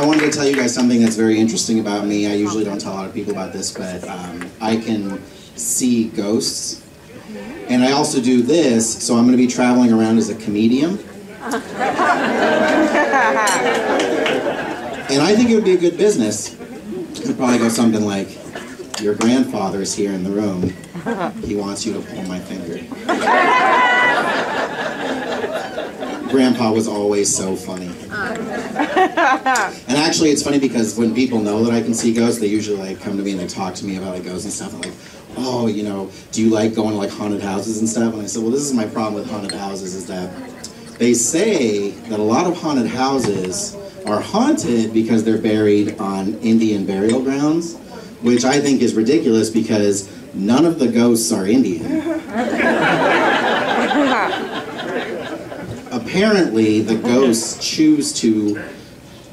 I wanted to tell you guys something that's very interesting about me. I usually don't tell a lot of people about this, but I can see ghosts. And I also do this, so I'm going to be traveling around as a comedian. And I think it would be a good business. It'd probably go something like, your grandfather's here in the room. He wants you to pull my finger. Grandpa was always so funny. And actually it's funny because when people know that I can see ghosts, they usually like come to me and they talk to me about like ghosts and stuff. And like, oh, you know, do you like going to like haunted houses and stuff? And I said, well, this is my problem with haunted houses is that they say that a lot of haunted houses are haunted because they're buried on Indian burial grounds, which I think is ridiculous because none of the ghosts are Indian. Apparently, the ghosts choose to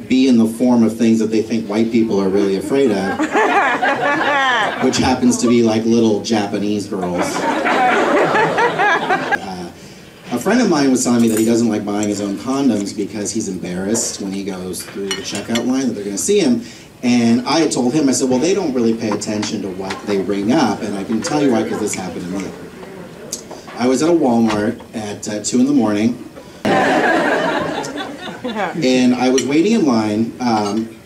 be in the form of things that they think white people are really afraid of, which happens to be like little Japanese girls. A friend of mine was telling me that he doesn't like buying his own condoms because he's embarrassed when he goes through the checkout line that they're going to see him. And I had told him, I said, well, they don't really pay attention to what they ring up, and I can tell you why, because this happened to me. I was at a Walmart at 2 in the morning, and I was waiting in line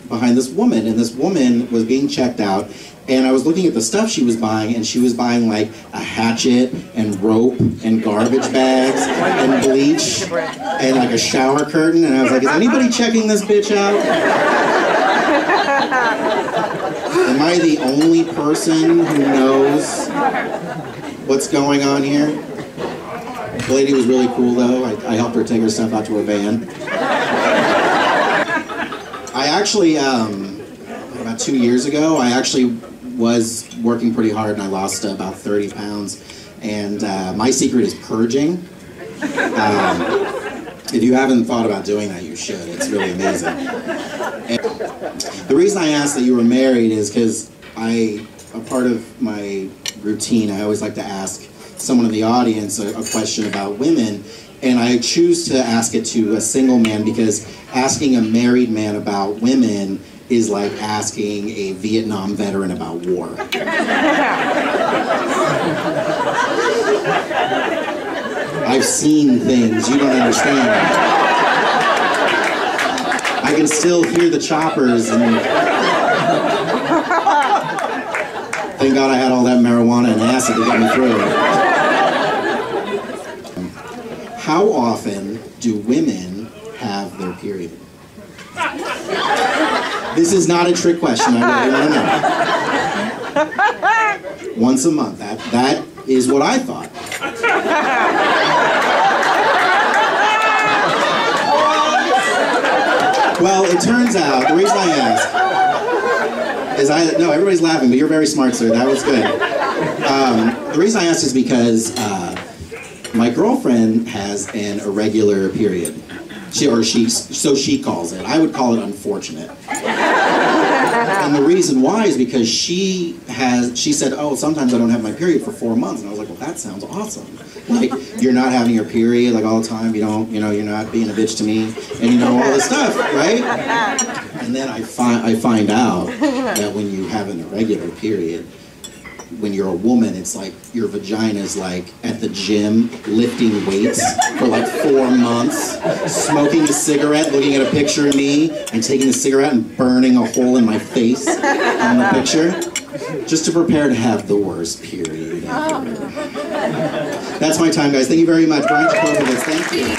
behind this woman, and this woman was being checked out, and I was looking at the stuff she was buying, and she was buying like a hatchet and rope and garbage bags and bleach and like a shower curtain, and I was like, is anybody checking this bitch out? Am I the only person who knows what's going on here? The lady was really cool though. I helped her take her stuff out to her van. I actually, about 2 years ago, I actually was working pretty hard and I lost about 30 pounds. And my secret is purging. If you haven't thought about doing that, you should. It's really amazing. And the reason I asked that you were married is because a part of my routine, I always like to ask someone in the audience a question about women, and I choose to ask it to a single man because asking a married man about women is like asking a Vietnam veteran about war. I've seen things you don't understand. I can still hear the choppers, and thank God I had all that marijuana and acid to get me through. How often do women have their period? This is not a trick question, I really want to know. Once a month, that is what I thought. Well, it turns out, the reason I ask is no, everybody's laughing, but you're very smart, sir. That was good. The reason I asked is because my girlfriend has an irregular period. So she calls it. I would call it unfortunate. And the reason why is because she said, oh, sometimes I don't have my period for 4 months. And I was like, well, that sounds awesome. Like, you're not having your period like all the time. You don't, you're not being a bitch to me. And all this stuff, right? And then I find out that when you have an irregular period, when you're a woman, it's like your vagina's like at the gym lifting weights for like 4 months, smoking a cigarette, looking at a picture of me, and taking the cigarette and burning a hole in my face on the picture, just to prepare to have the worst period ever. That's my time, guys. Thank you very much. Brian Jacobovitz, thank you.